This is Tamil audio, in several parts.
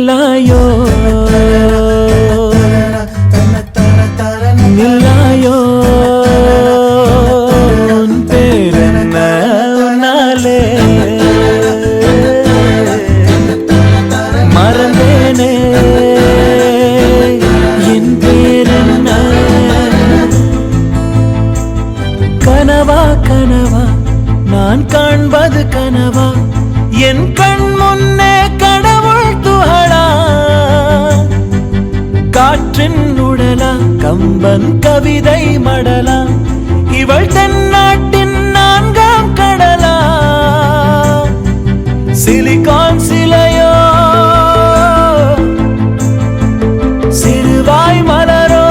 நில்லாயோ நில்லாயோ உன் பேரென்ன உன்னாலே மறந்தேனே என் பேரென்ன கனவா கனவா நான் காண்பது கனவா என் கண் முன்னே கடவுள் துகளா காற்றின் உடலா கம்பன் கவிதை மடலா இவள் தென்னாட்டின் நான்காம் கடலா சிலிகான் சிலையோ சிறுவாய் மலரோ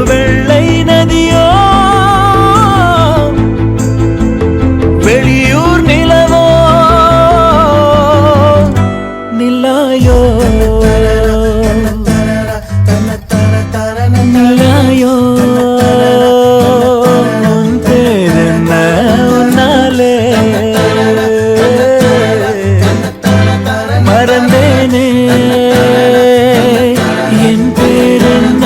வெள்ளை நதியோ வெளியூர் நிலவோ நில்லாயோ நில்லாயோ உன் பேரென்ன உன்னாலே மறந்தேனே என் பேரென்ன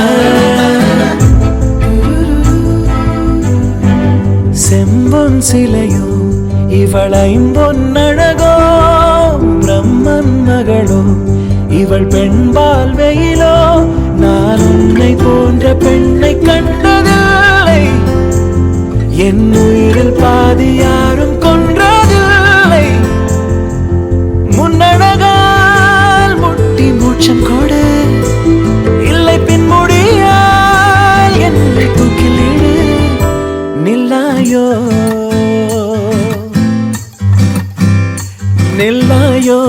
செம்பொன் சிலையோ இவள் ஐம்பொன்னழகோ பிரம்மன் மகளோ இவள் பெண்பால் வெயிலோ நான் உன்னை போன்ற பெண்ணை கண்டதில்லை என் உயிரில் பாதி யாரும் கொன்றதில்லை முன்னழகால் முட்டி மூச்சம் கொடு இல்லை பின்முடியால் என்னை தூக்கிலிடு நில்லாயோ நில்லாயோ